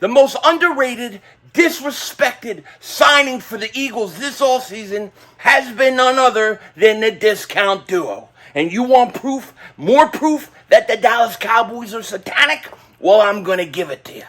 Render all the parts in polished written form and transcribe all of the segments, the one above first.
The most underrated, disrespected signing for the Eagles this offseason has been none other than the discount duo. And you want proof, more proof that the Dallas Cowboys are satanic? Well, I'm going to give it to you.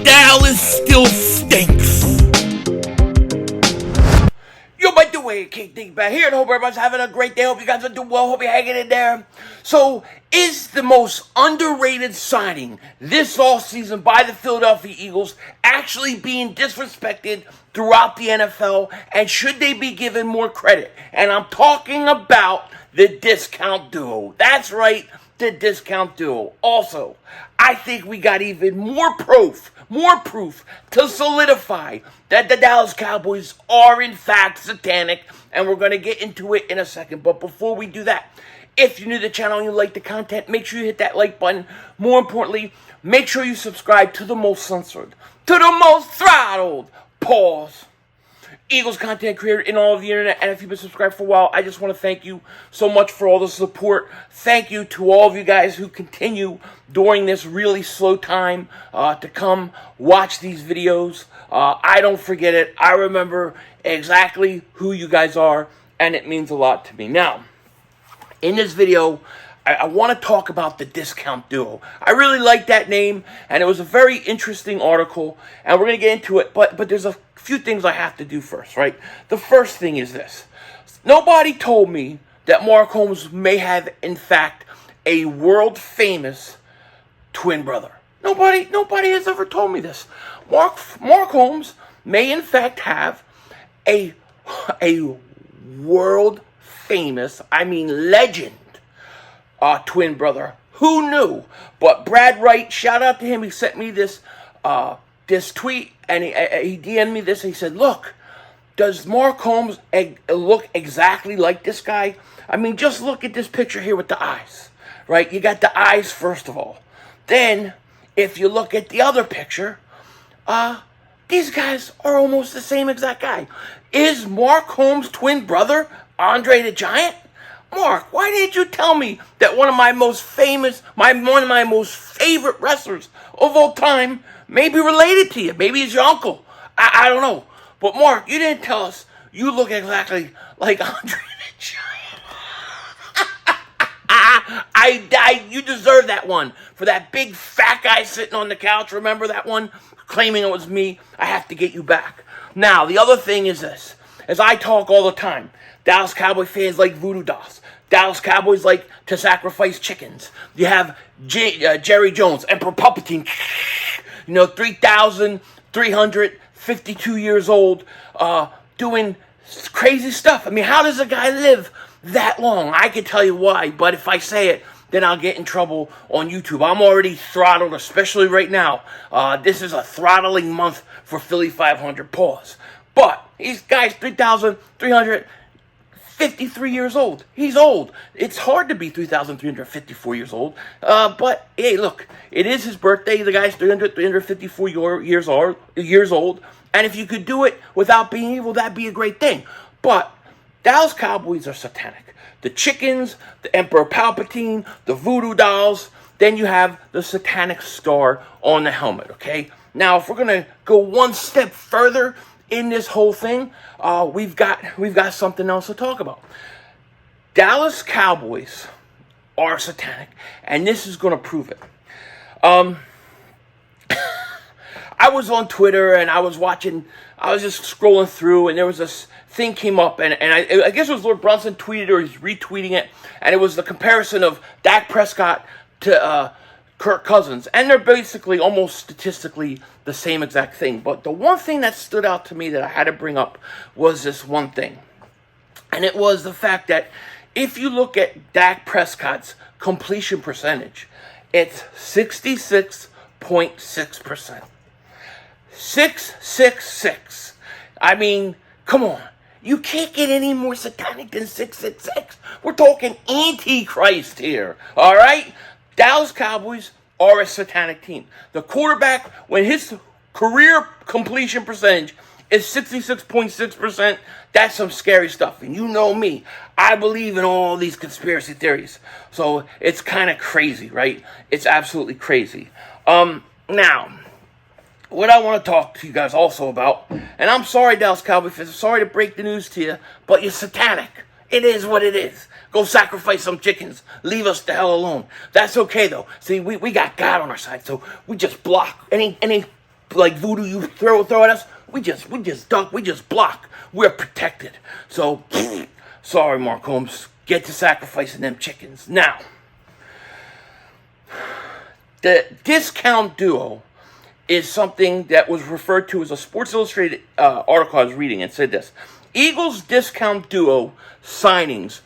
Dallas still stinks. Yo, by the way, Kate Dig back here, and hope everybody's having a great day. Hope you guys are doing well. Hope you're hanging in there. So, is the most underrated signing this offseason by the Philadelphia Eagles actually being disrespected throughout the NFL? And should they be given more credit? And I'm talking about the discount duo. That's right, the discount duo. Also, I think we got even more proof to solidify that the Dallas Cowboys are in fact satanic, and we're going to get into it in a second. But before we do that, if you're new to the channel and you like the content, make sure you hit that like button. More importantly, make sure you subscribe to the most censored, to the most throttled, pause, Eagles content creator in all of the internet. And if you've been subscribed for a while, I just want to thank you so much for all the support. Thank you to all of you guys who continue during this really slow time to come watch these videos. I don't forget it. I remember exactly who you guys are, and it means a lot to me. Now, in this video, I want to talk about the discount duo. I really like that name, and it was a very interesting article, and we're going to get into it, but there's a few things I have to do first, right? The first thing is this. Nobody told me that Mark Holmes may have, in fact, a world-famous twin brother. Nobody has ever told me this. Mark Holmes may, in fact, have a world-famous, I mean legend, twin brother. Who knew? But Brad Wright, shout out to him. He sent me this tweet, and he DM'd me this. He said, "Look, does Mark Holmes look exactly like this guy? I mean, just look at this picture here with the eyes, right? You got the eyes first of all. Then, if you look at the other picture, these guys are almost the same exact guy. Is Mark Holmes' twin brother Andre the Giant? Mark, why didn't you tell me that one of my most favorite wrestlers of all time may be related to you? Maybe he's your uncle. I don't know. But Mark, you didn't tell us you look exactly like Andre the Giant. You deserve that one. For that big fat guy sitting on the couch, remember that one? Claiming it was me. I have to get you back. Now, the other thing is this. As I talk all the time, Dallas Cowboy fans like voodoo dolls. Dallas Cowboys like to sacrifice chickens. You have Jerry Jones, Emperor Palpatine, 3,352 years old, doing crazy stuff. I mean, how does a guy live that long? I can tell you why, but if I say it, then I'll get in trouble on YouTube. I'm already throttled, especially right now. This is a throttling month for Philly 500. Pause. But these guys, 3,353 years old. He's old. It's hard to be 3,354 years old. But, hey, look, it is his birthday. The guy's 354 years old. And if you could do it without being evil, that'd be a great thing. But Dallas Cowboys are satanic. The chickens, the Emperor Palpatine, the voodoo dolls. Then you have the satanic star on the helmet, okay? Now, if we're going to go one step further in this whole thing, we've got something else to talk about. Dallas Cowboys are satanic, and this is going to prove it. I was on Twitter, and I was just scrolling through, and there was this thing came up, and I guess it was Lord Brunson tweeted, or he's retweeting it, and it was the comparison of Dak Prescott to Kirk Cousins, and they're basically almost statistically the same exact thing. But the one thing that stood out to me that I had to bring up was this one thing, and it was the fact that if you look at Dak Prescott's completion percentage, it's 66.6%. 666. I mean, come on. You can't get any more satanic than 666. We're talking Antichrist here, all right? Dallas Cowboys are a satanic team. The quarterback, when his career completion percentage is 66.6%. That's some scary stuff. And you know me, I believe in all these conspiracy theories. So it's kind of crazy, right? It's absolutely crazy. Now, what I want to talk to you guys also about, and I'm sorry, Dallas Cowboys fans, I'm sorry to break the news to you, but you're satanic. It is what it is. Go sacrifice some chickens. Leave us the hell alone. That's okay, though. See, we got God on our side, so we just block. Any like voodoo you throw at us, we just duck, we just block. We're protected. So, sorry, Mark Holmes. Get to sacrificing them chickens. Now, the discount duo is something that was referred to as a Sports Illustrated article I was reading, and said this: Eagles discount duo signings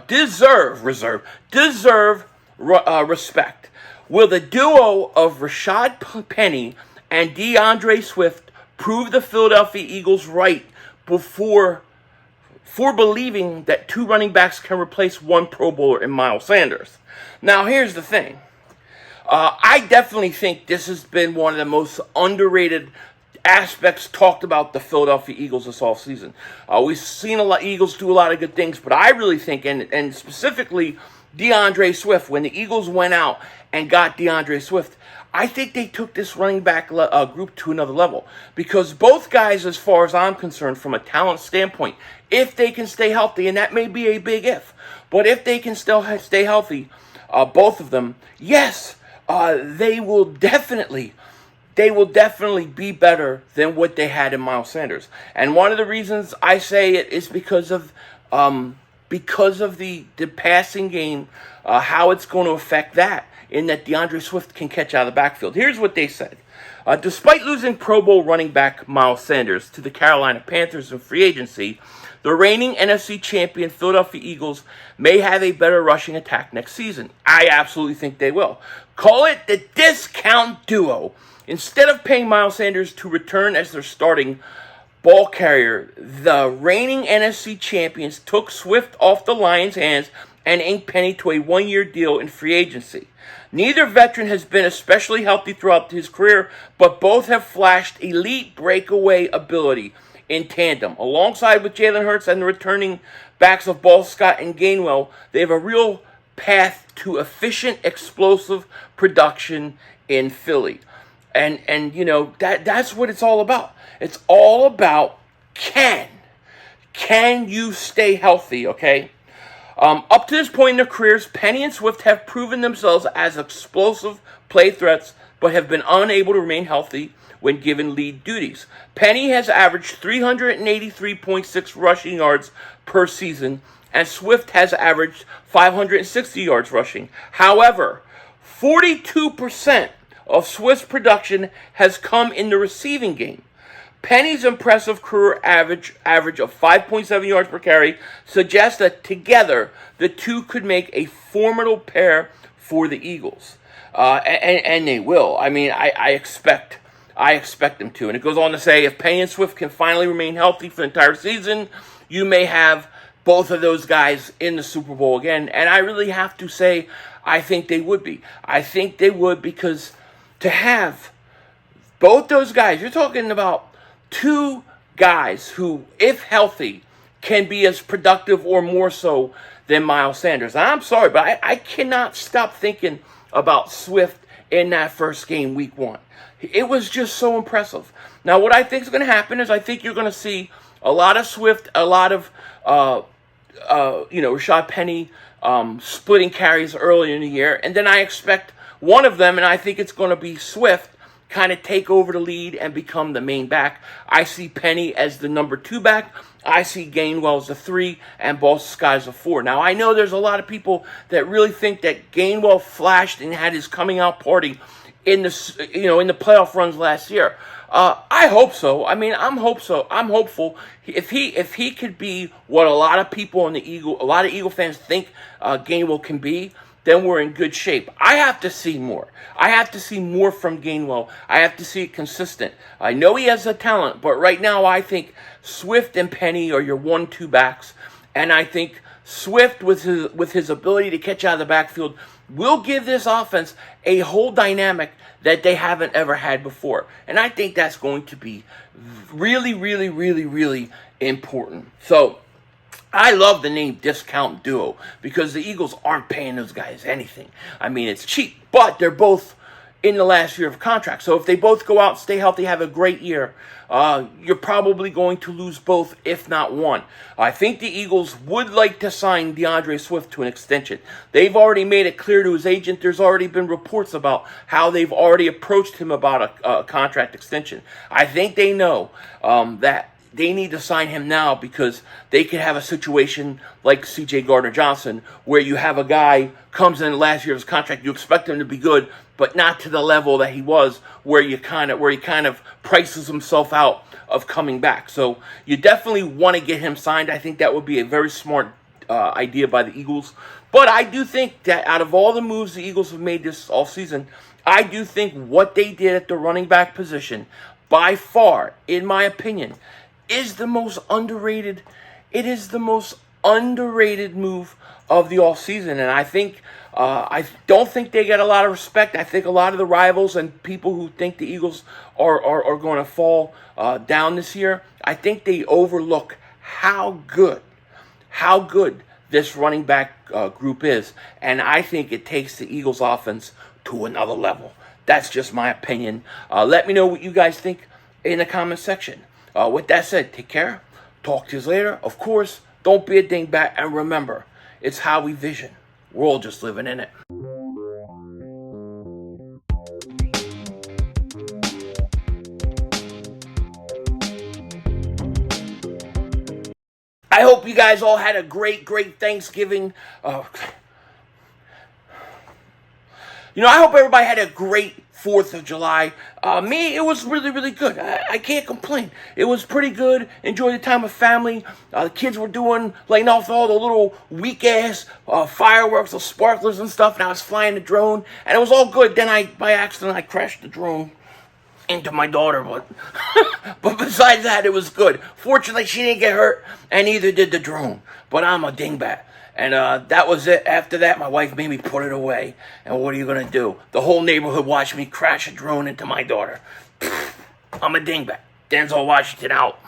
deserve respect. Will the duo of Rashad Penny and DeAndre Swift prove the Philadelphia Eagles right for believing that two running backs can replace one Pro Bowler in Miles Sanders? Now, here's the thing. I definitely think this has been one of the most underrated aspects talked about the Philadelphia Eagles this offseason. We've seen a lot Eagles do a lot of good things, but I really think, and specifically DeAndre Swift, when the Eagles went out and got DeAndre Swift, I think they took this running back group to another level. Because both guys, as far as I'm concerned, from a talent standpoint, if they can stay healthy, and that may be a big if, but if they can still stay healthy, both of them, yes, they will definitely be better than what they had in Miles Sanders. And one of the reasons I say it is because of the passing game, how it's going to affect that, in that DeAndre Swift can catch out of the backfield. Here's what they said. Despite losing Pro Bowl running back Miles Sanders to the Carolina Panthers in free agency, the reigning NFC champion Philadelphia Eagles may have a better rushing attack next season. I absolutely think they will. Call it the discount duo. Instead of paying Miles Sanders to return as their starting ball carrier, the reigning NFC champions took Swift off the Lions' hands and inked Penny to a one-year deal in free agency. Neither veteran has been especially healthy throughout his career, but both have flashed elite breakaway ability in tandem. Alongside with Jalen Hurts and the returning backs of Ball Scott and Gainwell, they have a real path to efficient, explosive production in Philly. And you know, that's what it's all about. It's all about can you stay healthy, okay? Up to this point in their careers, Penny and Swift have proven themselves as explosive play threats, but have been unable to remain healthy when given lead duties. Penny has averaged 383.6 rushing yards per season, and Swift has averaged 560 yards rushing. However, 42% of Swift's production has come in the receiving game. Penny's impressive career average of 5.7 yards per carry suggests that together the two could make a formidable pair for the Eagles, and they will. I mean, I expect them to. And it goes on to say, if Penny and Swift can finally remain healthy for the entire season, you may have both of those guys in the Super Bowl again. And I really have to say, I think they would be. I think they would, because to have both those guys, you're talking about two guys who, if healthy, can be as productive or more so than Miles Sanders. And I'm sorry, but I cannot stop thinking about Swift in that first game, week 1. It was just so impressive. Now, what I think is going to happen is I think you're going to see a lot of Swift, a lot of, Rashad Penny splitting carries early in the year. And then I expect one of them, and I think it's going to be Swift, kind of take over the lead and become the main back. I see Penny as the number 2 back. I see Gainwell as the 3 and Ball Scott as the 4. Now, I know there's a lot of people that really think that Gainwell flashed and had his coming out party in the playoff runs last year. I hope so. I mean, I'm hopeful. If he could be what a lot of Eagle fans think Gainwell can be, then we're in good shape. I have to see more. I have to see more from Gainwell. I have to see it consistent. I know he has the talent, but right now I think Swift and Penny are your 1-2 backs, and I think Swift, with his ability to catch out of the backfield, will give this offense a whole dynamic that they haven't ever had before. And I think that's going to be really, really, really, really important. So I love the name Discount Duo because the Eagles aren't paying those guys anything. I mean, it's cheap, but they're both in the last year of contract. So if they both go out, stay healthy, have a great year, you're probably going to lose both, if not one. I think the Eagles would like to sign DeAndre Swift to an extension. They've already made it clear to his agent. There's already been reports about how they've already approached him about a contract extension. I think they know that they need to sign him now because they could have a situation like C.J. Gardner-Johnson where you have a guy comes in last year's contract, you expect him to be good, but not to the level that he was where he kind of prices himself out of coming back. So you definitely want to get him signed. I think that would be a very smart idea by the Eagles. But I do think that out of all the moves the Eagles have made this offseason, I do think what they did at the running back position, by far, in my opinion, is the most underrated. It is the most underrated move of the offseason. And I think I don't think they get a lot of respect. I think a lot of the rivals and people who think the Eagles are going to fall down this year, I think they overlook how good this running back group is. And I think it takes the Eagles offense to another level. That's just my opinion. Let me know what you guys think in the comment section. With that said, take care. Talk to you later. Of course, don't be a dingbat. And remember, it's how we vision. We're all just living in it. I hope you guys all had a great Thanksgiving. I hope everybody had a great 4th of July. Me, it was really, really good. I can't complain. It was pretty good. Enjoyed the time with family. The kids were laying off all the little weak-ass fireworks, the sparklers and stuff, and I was flying the drone, and it was all good. Then by accident, I crashed the drone into my daughter, but besides that, it was good. Fortunately, she didn't get hurt, and neither did the drone. But I'm a dingbat. And that was it. After that, my wife made me put it away. And what are you going to do? The whole neighborhood watched me crash a drone into my daughter. I'm a dingbat. Denzel Washington out.